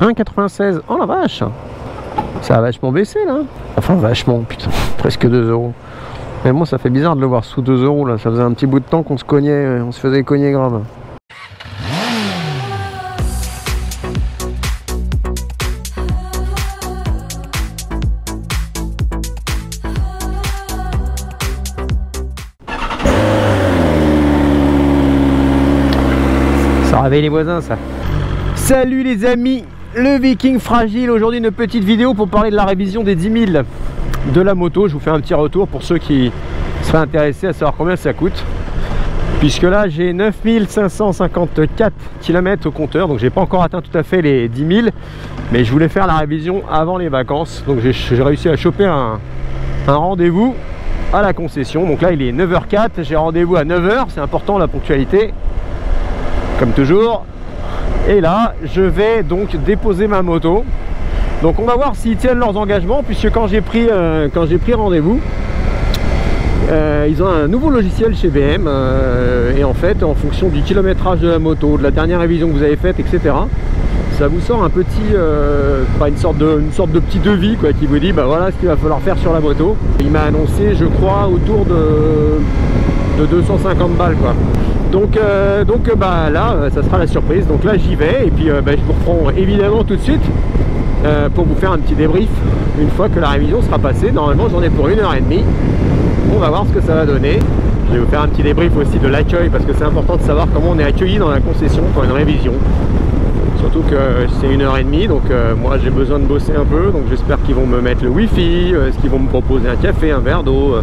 1,96 €. Oh la vache. Ça a vachement baissé là. Enfin vachement, putain, presque 2 €. Mais bon, ça fait bizarre de le voir sous 2 € là. Ça faisait un petit bout de temps qu'on se cognait, on se faisait cogner grave. Ça réveille les voisins ça. Salut les amis, le Viking fragile. Aujourd'hui une petite vidéo pour parler de la révision des 10 000 de la moto. Je vous fais un petit retour pour ceux qui seraient intéressés à savoir combien ça coûte. Puisque là j'ai 9554 km au compteur. Donc j'ai pas encore atteint tout à fait les 10 000. Mais je voulais faire la révision avant les vacances. Donc j'ai réussi à choper un rendez-vous à la concession. Donc là il est 9h04. J'ai rendez-vous à 9h. C'est important la ponctualité. Comme toujours. Et là je vais donc déposer ma moto. Donc on va voir s'ils tiennent leurs engagements, puisque quand j'ai pris rendez-vous, ils ont un nouveau logiciel chez BM, et en fait en fonction du kilométrage de la moto, de la dernière révision que vous avez faite, etc., ça vous sort un petit, une sorte de petit devis quoi, qui vous dit bah voilà ce qu'il va falloir faire sur la moto. Il m'a annoncé, je crois, autour de 250 balles quoi. Donc bah là ça sera la surprise. Donc là j'y vais et puis je vous reprends évidemment tout de suite pour vous faire un petit débrief une fois que la révision sera passée. Normalement j'en ai pour 1h30. On va voir ce que ça va donner. Je vais vous faire un petit débrief aussi de l'accueil, parce que c'est important de savoir comment on est accueilli dans la concession pour une révision. Surtout que c'est 1h30, donc moi j'ai besoin de bosser un peu, donc j'espère qu'ils vont me mettre le wifi, est-ce qu'ils vont me proposer un café, un verre d'eau.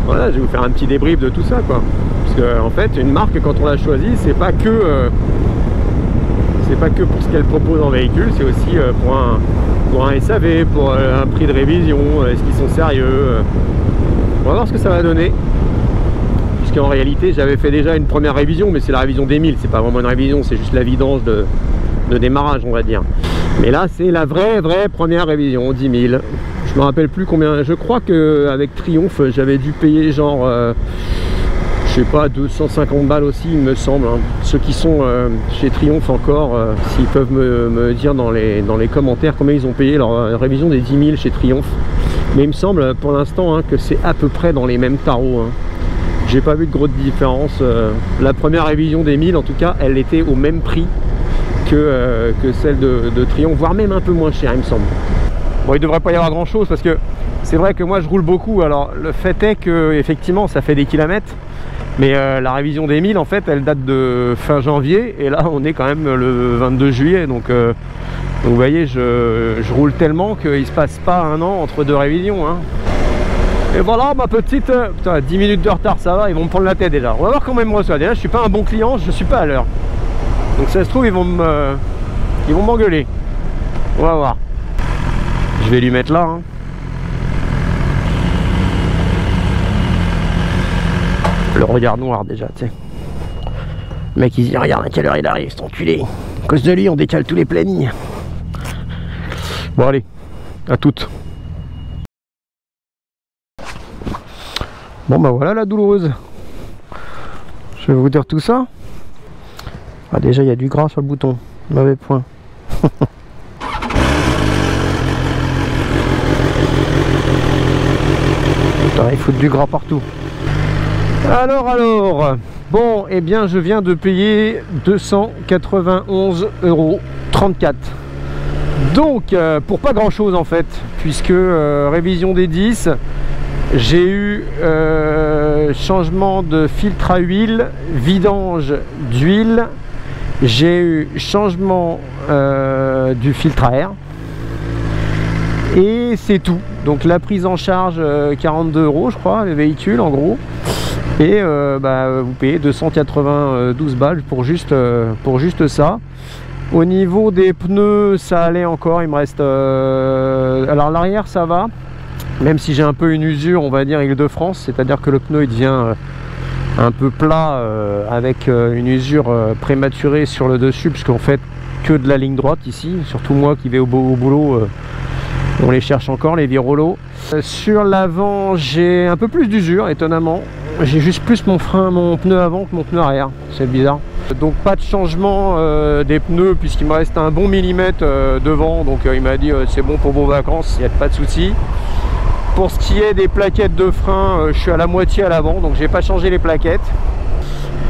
Voilà, je vais vous faire un petit débrief de tout ça quoi. Parce que en fait une marque, quand on l'a choisie, c'est pas que pour ce qu'elle propose en véhicule, c'est aussi pour un SAV, pour un prix de révision, est-ce qu'ils sont sérieux. On va voir ce que ça va donner. Puisqu'en réalité j'avais fait déjà une première révision, mais c'est la révision des 1000, c'est pas vraiment une révision, c'est juste la vidange de démarrage on va dire. Mais là c'est la vraie première révision, 10 000. Je me rappelle plus combien, je crois qu'avec Triumph j'avais dû payer genre je sais pas, 250 balles aussi il me semble, hein. Ceux qui sont chez Triumph encore, s'ils peuvent me dire dans les commentaires combien ils ont payé leur révision des 10 000 chez Triumph. Mais il me semble pour l'instant hein, que c'est à peu près dans les mêmes tarots, hein. J'ai pas vu de grosse différence. La première révision des 1000 en tout cas elle était au même prix que celle de Triumph, voire même un peu moins cher il me semble. Bon, il devrait pas y avoir grand chose parce que c'est vrai que moi je roule beaucoup. Alors le fait est que effectivement ça fait des kilomètres, mais la révision des 1000 en fait elle date de fin janvier et là on est quand même le 22 juillet, donc vous voyez je roule tellement qu'il se passe pas un an entre deux révisions, hein. Et voilà ma petite, putain, 10 minutes de retard ça va, ils vont me prendre la tête déjà. On va voir comment ils me reçoivent. Déjà je suis pas un bon client, je suis pas à l'heure, donc ça se trouve ils vont m'engueuler. On va voir. Je vais lui mettre là, hein. Le regard noir déjà, tu sais. Le mec il se dit regarde à quelle heure il arrive cet enculé. À cause de lui on décale tous les plannings. Bon allez, à toutes. Bon bah voilà la douloureuse. Je vais vous dire tout ça. Ah déjà il y a du gras sur le bouton. Mauvais point. Putain, il faut du gras partout. Alors, bon, eh bien je viens de payer 291,34 €. Donc, pour pas grand chose en fait, puisque révision des 10, j'ai eu changement de filtre à huile, vidange d'huile, j'ai eu changement du filtre à air, et c'est tout. Donc la prise en charge 42 € je crois, les véhicules en gros. Et vous payez 292 balles pour juste ça. Au niveau des pneus ça allait encore, il me reste alors l'arrière ça va, même si j'ai un peu une usure on va dire Île-de-France, c'est à dire que le pneu il devient un peu plat avec une usure prématurée sur le dessus, puisqu'on fait que de la ligne droite ici, surtout moi qui vais au boulot. On les cherche encore les Virolos. Sur l'avant j'ai un peu plus d'usure étonnamment. J'ai juste plus mon pneu avant que mon pneu arrière. C'est bizarre. Donc pas de changement des pneus puisqu'il me reste un bon millimètre devant. Donc il m'a dit c'est bon pour vos vacances, il n'y a pas de souci. Pour ce qui est des plaquettes de frein, je suis à la moitié à l'avant, donc j'ai pas changé les plaquettes.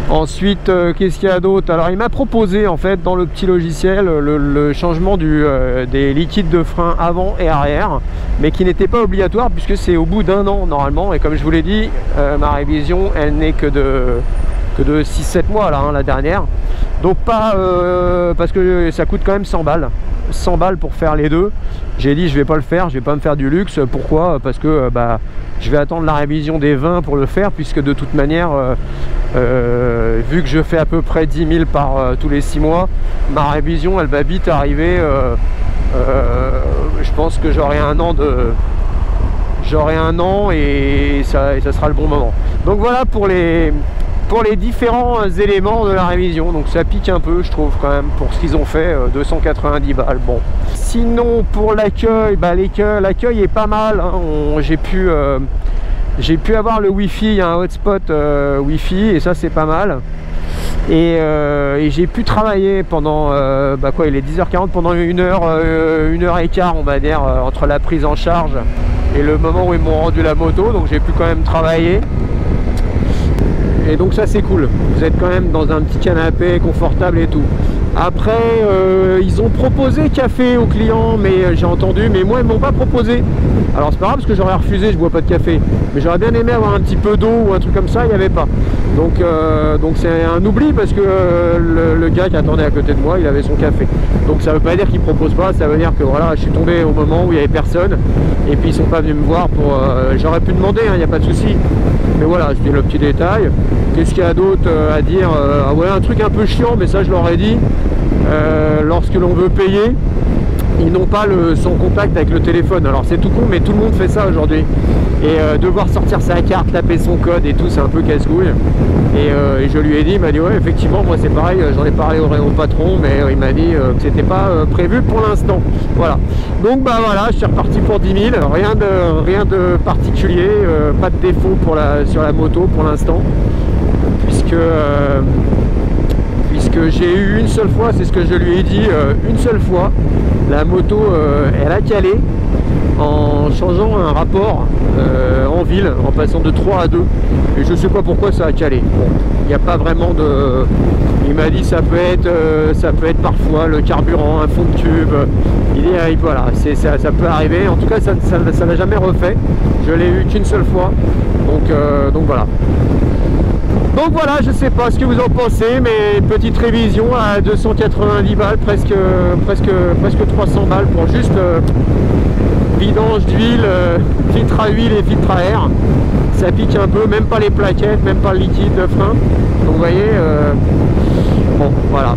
Ensuite, qu'est-ce qu'il y a d'autre? Alors il m'a proposé en fait dans le petit logiciel le changement des liquides de frein avant et arrière, mais qui n'était pas obligatoire puisque c'est au bout d'un an normalement. Et comme je vous l'ai dit, ma révision elle n'est que de 6-7 mois là, hein, la dernière. Donc pas parce que ça coûte quand même 100 balles. 100 balles pour faire les deux. J'ai dit je vais pas le faire, je vais pas me faire du luxe. Pourquoi? Parce que je vais attendre la révision des 20 pour le faire, puisque de toute manière vu que je fais à peu près 10 000 par tous les 6 mois, ma révision elle va vite arriver. Je pense que j'aurai un an et ça sera le bon moment. Donc voilà pour les différents éléments de la révision. Donc ça pique un peu je trouve quand même pour ce qu'ils ont fait, 290 balles. Bon, sinon pour l'accueil, l'accueil est pas mal, hein. J'ai pu avoir le wifi, il y a un hotspot wifi et ça c'est pas mal. Et j'ai pu travailler pendant il est 10h40, pendant 1h15 on va dire, entre la prise en charge et le moment où ils m'ont rendu la moto. Donc j'ai pu quand même travailler. Et donc ça c'est cool, vous êtes quand même dans un petit canapé confortable et tout. Après ils ont proposé café aux clients, mais j'ai entendu, mais moi ils m'ont pas proposé. Alors c'est pas grave parce que j'aurais refusé, je bois pas de café, mais j'aurais bien aimé avoir un petit peu d'eau ou un truc comme ça, il n'y avait pas. Donc c'est un oubli parce que le gars qui attendait à côté de moi il avait son café. Donc ça veut pas dire qu'il propose pas, ça veut dire que voilà, je suis tombé au moment où il y avait personne et puis ils sont pas venus me voir pour j'aurais pu demander, il n'y a pas de souci. Mais voilà, c'était le petit détail. Qu'est-ce qu'il y a d'autre à dire? Ouais, un truc un peu chiant, mais ça je leur ai dit. Lorsque l'on veut payer, ils n'ont pas son contact avec le téléphone. Alors c'est tout con, mais tout le monde fait ça aujourd'hui. Et devoir sortir sa carte, taper son code et tout, c'est un peu casse-couille. Et je lui ai dit, il m'a dit ouais, effectivement, moi c'est pareil, j'en ai parlé au patron, mais il m'a dit que c'était pas prévu pour l'instant. Voilà. Donc voilà, je suis reparti pour 10 000, rien de particulier, pas de défaut sur la moto pour l'instant, puisque j'ai eu une seule fois, c'est ce que je lui ai dit, une seule fois, la moto elle a calé en changeant un rapport en ville, en passant de 3 à 2, et je sais pas pourquoi ça a calé. Bon, il n'y a pas vraiment de... Il m'a dit ça peut être parfois le carburant, un fond de tube. Il dit voilà, ça peut arriver. En tout cas ça n'a jamais refait. Je l'ai eu qu'une seule fois. Donc voilà. Donc voilà, je sais pas ce que vous en pensez, mais petite révision à 290 balles, presque 300 balles pour juste vidange d'huile, filtre à huile et filtre à air. Ça pique un peu, même pas les plaquettes, même pas le liquide de frein. Donc vous voyez, bon voilà,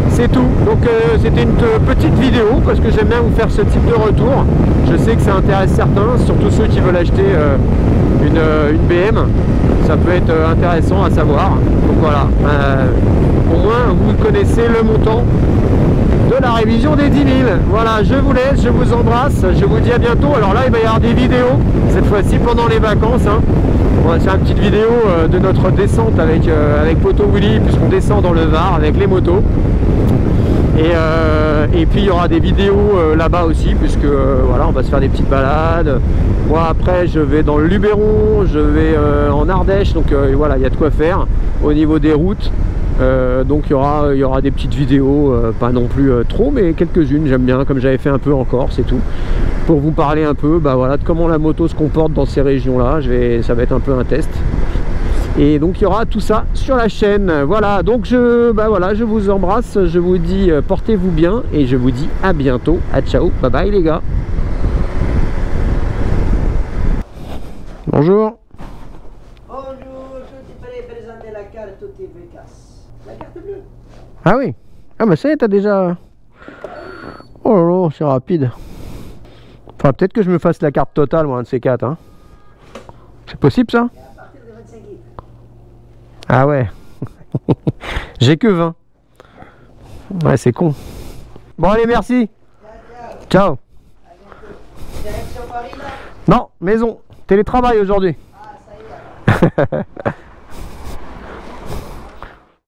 c'est tout. Donc c'était une petite vidéo parce que j'aime bien vous faire ce type de retour. Je sais que ça intéresse certains, surtout ceux qui veulent acheter une BM. Ça peut être intéressant à savoir. Donc voilà, au moins vous connaissez le montant de la révision des 10 000. Voilà, je vous laisse, je vous embrasse, je vous dis à bientôt. Alors là il va y avoir des vidéos, cette fois-ci pendant les vacances, hein. On va faire une petite vidéo de notre descente avec Poto Willy, puisqu'on descend dans le Var avec les motos. Et puis il y aura des vidéos là-bas aussi, puisque voilà, on va se faire des petites balades. Moi après je vais dans le Luberon, je vais en Ardèche, donc voilà, il y a de quoi faire au niveau des routes. Donc il y aura des petites vidéos, pas non plus trop, mais quelques-unes, j'aime bien, comme j'avais fait un peu en Corse et tout, pour vous parler un peu voilà, de comment la moto se comporte dans ces régions-là. Ça va être un peu un test. Et donc il y aura tout ça sur la chaîne. Voilà, donc je vous embrasse, je vous dis portez-vous bien et je vous dis à bientôt. À ciao, bye bye les gars. Bonjour. Bonjour, je te présenter la carte TVK. La carte bleue. Ah oui. Ah bah ça y est, t'as déjà... Oh là là, c'est rapide. Enfin peut-être que je me fasse la carte totale, moi, un de ces quatre, hein. C'est possible ça? À partir de 25 000. Ah ouais. J'ai que 20. Ouais, c'est con. Bon allez, merci. Ciao. Direction Paris là? Non, maison. Télétravail aujourd'hui. Ah, ça y est.